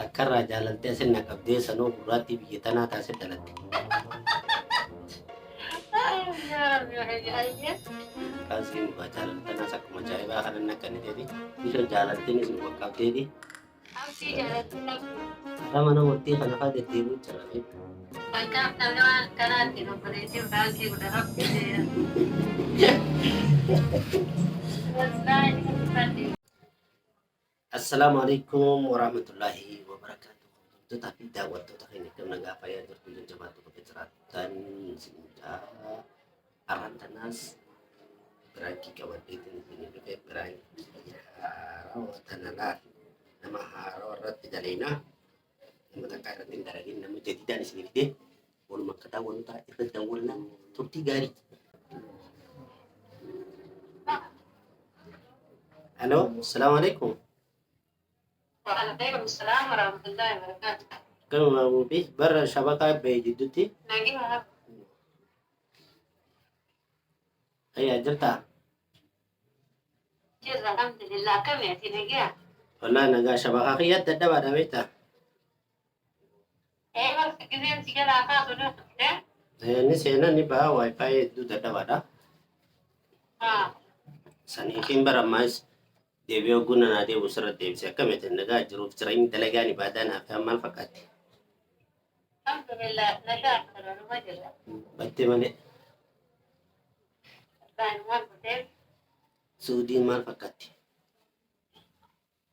Takkarraa jaalaltee asin na qabdee sanuu gurraattii biyya tanaa taasise dalatte. Kaasiin dhugaa jaalaltanaas akkuma ajaa'ibaa kanan akka niteeti. Bishaan jaalaltiinis nu qaqqabdeeti. Karaa mana murtii kana fa'aa deddeebi'u jirame. Assalamualaikum warahmatullahi wabarakatuh. Tetapi daawwattoota keenya kam nagaa fayyaa jirtu jajjabaattu bakka jiraattan sinidha. Arraan tanaas biraanki qabadheetiin isin dhufee biraanki haarawaa tanalaa nama haarawaa irratti daleena nama takkaa irratti hin dalagin nama jadiidhaan isin fidee waluma akka daawwannu ta'a irratti daawwannaan turtii gaarii. Halo, assalamualaikum. Waalaikumsalam warahmatullahi wabarakatuh. Kan Mubi bar shabaka be jiddutti Lagi mahal. ayya jirta. Jirra alhamdulillah kami ati nagia. Wallahi nagaa shabaka kiyat daddabaadha beektaa. Mal gizen sigala ka sudah Ni seenaa ni ba'a wifi hedduu daddabaadha. Saniifin barammaas deebi'ee ogguun anaa deebi'u sirra deebisee akkamitti nagaa jiruuf jireenyi dalagaan ibaadaa naaf maal fakkaatti? Alhamdulillah nashaat rumah jirra. Battee malee Banuan hotel. Suudiin maal fakkaatti?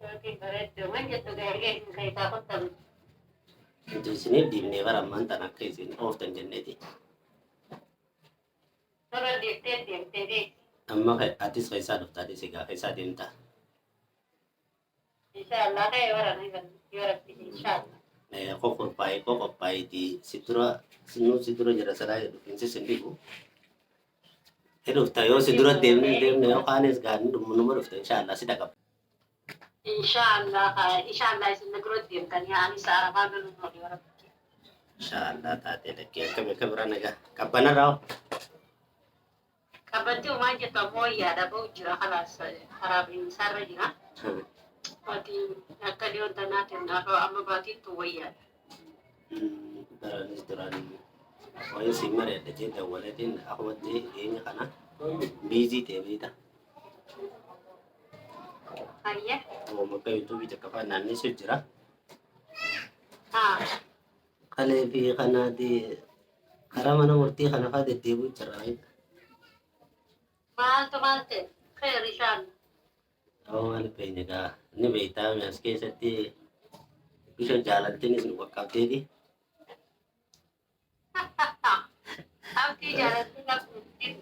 Oke bereddo manjatu gaya kai takut tam. Wanti isiniif diimnee barammaan tan akka isin ooftan jenneeti. Sura di. Amma atis keessaa dhuftaati si gaafa isaa deemtaa. Insyaallah kaya orang ini kan orang insyaallah. Kok qophaa'ee di si dura jira sadaa dhufiinsi sin dhibu. Dhufta yoo si dura deemne yoo kaanes gaanii dhumnuma dhufta inshaallah si dhaqaba. Insyaallah isin negeri dia kan ya ani sarah bangun di orang. Inshaallah taatee dhaqqee akkami akka biraa nagaa qabbana raa'u. Kabantu manja tamu ya ada bau jira halas harap ini sarah jira. Pati akka dia tanah tenda kalau amma bati tu waya. Baranis duraan wayin si mare da je da walatin ako wadde enya kana busy te bita. Ayah. O magka YouTube ta kafa nanni su jira. Kale fi kana di karaa mana murtii kana fa'aa deddeebi'u jira. Malte. Khair Rishan. Oo maal beeyne gaa ni beeytaa as keessatti bishaan jaalaltiinis nu qaqqabdeeti. Abdi jalan tinggal mungkin.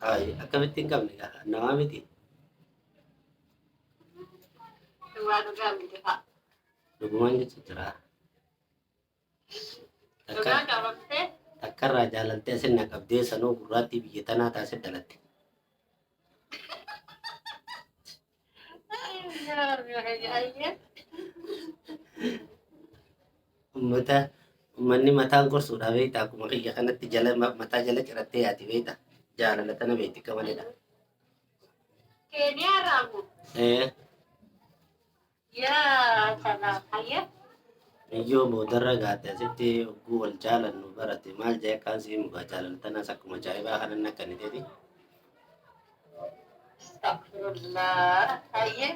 Ay akkamitti hin qabne gaa namaa miti. Dua gitu Pak. Dhugumaan jecha jira. Sudah kalau teh. Takkarraa jaalaltee asin na qabdee sanuu gurraattii biyya tanaa taasise dalatte. Uummanni mataan gorsuudhaa beektaa akkuma kiyya kanatti mataa jala cirattee yaati beektaa jaalala tana beekti akka maledha. Kenya ramu. Ya sana ayah. Iyyoo boodarra gaate asitti hogguu wal jaalannu barate maal jee akkaan sii mukaa jaalala tanaas akkuma ajaa'ibaa kanan akka niteeti. Astagfirullah. Ayah.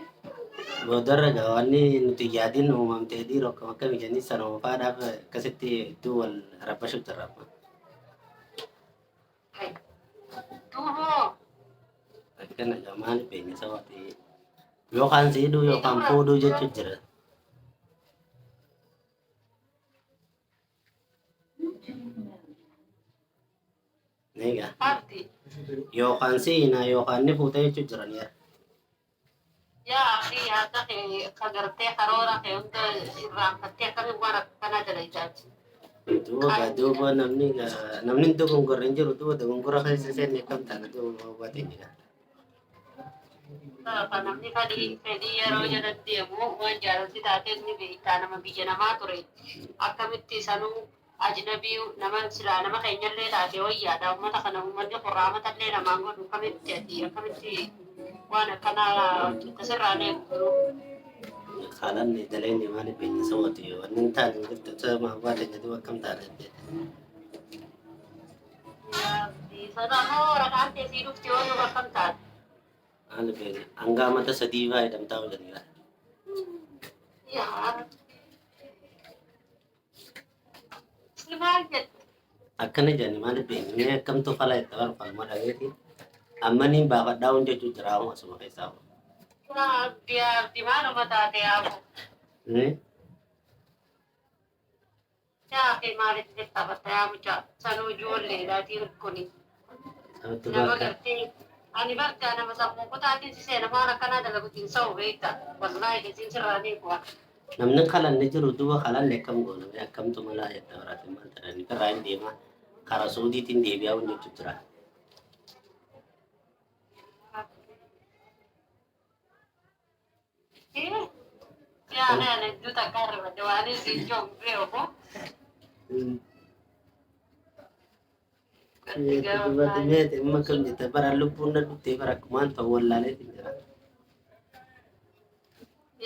Boodarra gaawwanni nuti yaadin uumamtee dhiiroo akkam akkami jennis sanuma faadhaaf akkasitti iddoo wal rabbashu jirra. Tuho. Akkana gamaan beenya sabaati yookaan siiduu yookaan fuudhuu jechuun jira. Nega Arti. yookaan siinaa yookaan ni fuuta jechuun jiran yaa. Ya akhi hata ke kagarte karora ke untuk irang hati kami warak kana dalai jaji. Duuba namni dogongorra hin jiru duuba dogongorra keessa seenne kam taana duuba hubatee jira. Namni kadi yeroo jedhan deemu waan jaalatti taatee ni beektaa nama biyya namaa ture. Akkamitti sanuu ajnabii nama silaa nama keenyallee taatee wayyaadha. Uummata kana uummanni qorraamatallee namaan godhu akkamitti waan akkana tasirraa deemu. haalaan daleen maaliif beekni sooti yoo wanni hin taane jirtu sama waan jedhu akkam taate. Sadarmoo waraqaan teessii dhufti yoo nu akkam taate. Maaliif beekni hanga amata sadii fayyadamtaa oolaniidha. Yaa. Si maal jettu? Akkana jedhani maaliif beekni akkamtu fala itti barbaadu dhageeti. Amma niin baafadhaa hundi jechuun jira asuma keessaa. Abdii maaluma taate yaabu. Yaa fi maaliif jettafata yaamucha sanuu ijoolleedhaatiin kuni. Nama gartee ani bargaa nama sammuu kutaatiin si seena waan akkanaa dalagutiin sa'u beekta. Wallaahi gasiin sirraanii kuwa. Namni kalanne jiru duuba kalanne akkam gooname akkamtu malaa jetta waraatiin maal ta'anii karaa hin deema karaa suudiitiin deebi'aa hundi jechuun jira. Yaa nana duta karra dawaanin si jom beeku. Dubartii meete amma kam jette bara lubbuun na dhuftee bara akkumaan ta'u wallaalee jira.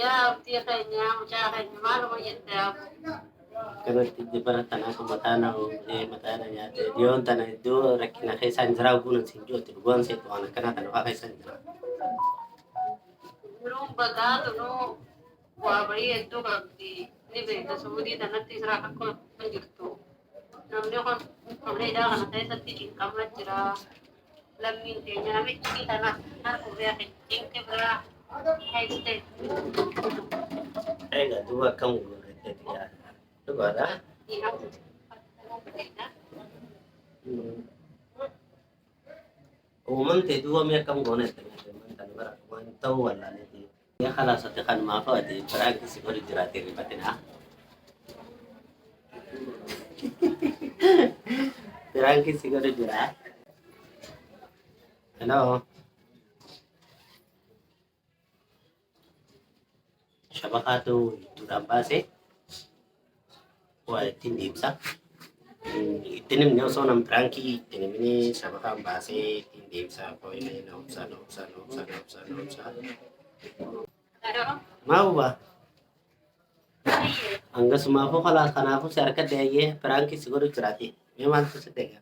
Yaa abdii keenya mucaa keenya maaluma jette yaabu. Kanatti bara kanaaf mataa na nyaate dhiyoon tana iddoo rakkina keessaan jira guunan siin jootti dhugaan seetu waan akkanaa kana fa'aa keessaan jira. Biroon bagaatu nuu waa bahii hedduu qabdi ni beekta suudii tanatti israa akka hin jirtu. Namni kun qableedhaa kana keessatti cinqama jira. Lammiin keenya namichi kana harka beekan cinqi biraa haiste. Egaa duuba akkam goonee yaa dhugaadhaa. Uumamtee duuba mee akkam goonee kan bara waan ta'uu wallaalee ya khalaasatti kan maafaati biraakisi godhu jiraatee rifatinaa. Biraakisi godhu jiraa. Hello. Shabakaatu ittuudhaan baasee waa ittiin deemsa. Ittiin himne osoo nam biraankii ittiin himne shabakaan baasee ittiin deemsa. Koyinee na obsaa. Mau ba? Angasumaafuu kalaas kanaafuu si harka deeyyee biraankii si godhu jiraate. Mee maaltu si deega?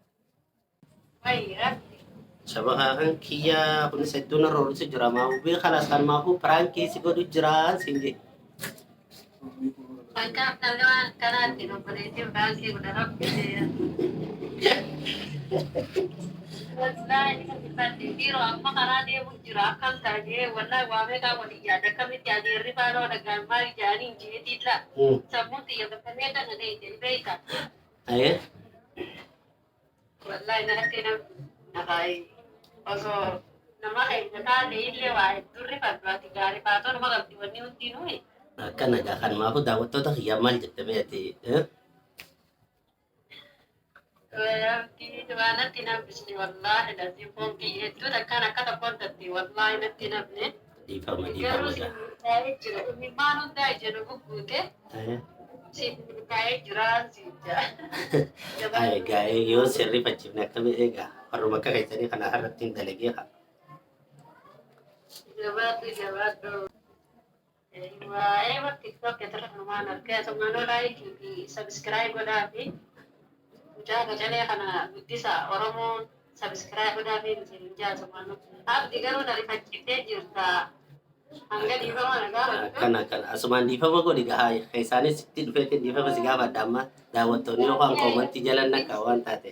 Shabakaa kan kiyyaa kunis hedduun irra oolchu jira. Maawubii kalaas kanumaafuu biraankii si godhu jira siin jedhe. Akkaaf namni waan akkanaatti obboleettii biraankii godha rakkisee. Wallahi biro amma karaa deemu jira akkam taatee wallahi waa meeqaa waliin yaada akkamitti adeerri faanoo dhagaan maal ijaaniin jeetiidha. Sammuun xiyya bakka meeqa na deeyte beeyta. Ayee. Wallahi natti naqaayi osoo nama keenya taate illee waa heddurri fadwaati gaarii faatoo nama qabdi wanni hundinuu. Akkana gaa kanumaafuu daawwattoota kiyyaa maal jette beekte? Waan natti nambisni wallahi lazii foonki hedduun akkaan akka tokkoon tatti wallahi natti nabne. Dhiifama. Garuu taa'ee jira imimmaan hundaa ijana gugguute. Siin taa'ee jira siin jaa. Egaa yoo sirrii fachiifne akkami egaa warruma akka keessanii kana irratti hin dalagee haa. Jabaadhu. Waa'ee bakki tokko irra kanumaan argaa sumaanoo laayikii fi sabiskiraayib godhaa fi mucaa gacalee kana guddisa Oromoon sabiskiraayib godhaa fi mucaa sumaanoo. Abdi garuu na rifachiiftee jirta. Hanga dhiifama nagaa Akkana asumaan dhiifama godhi gahaa keessaanis itti dhufeetti dhiifama si gaafadha amma daawwattoonni yookaan koomantii jalan nakkaa waan taate.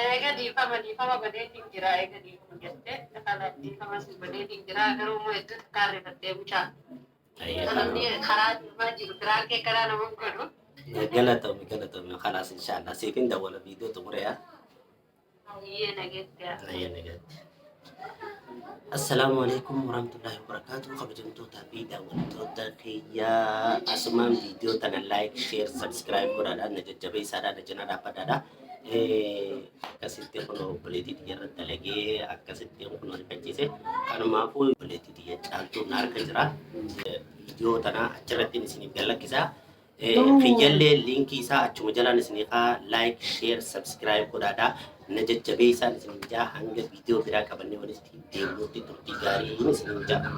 Eega dhiifama godheetiin jira eega dhiifama jettee kana dhiifama si godheetiin jira garuu immoo hedduu takkaan rifattee mucaa. Namni karaa deemaa jiru biraan kee karaa nama godhu. Galatoomi khalaas inshaallah siifin dawwala viidiyoo xumureyaa. Ayyee nageetti. Assalamu alaikum warahmatullahi wabarakatuh. Kabajamtoota fi daawwattoota kiyyaa asumaan viidiyoo tana like, share, subscribe godhaadhaan na jajjabeessaadhaan na jala dhaabbadhaadha. Akkasitti kun obboleettii xiyya dalagee akkasitti kun rifachiise kanumaafuu obboleettii xiyya caaltuu na harka jira. Viidiyoo tana achirratti isiniif gallakkisaa. Kiyyallee liinkii isaa achuma jalaan isiniif like, share, subscribe godhaadhaa. Na jajjabeessaan isiniif jaa hanga viidiyoo biraa qabannee walitti deebinuutti turtii gaarii isiniif jaa.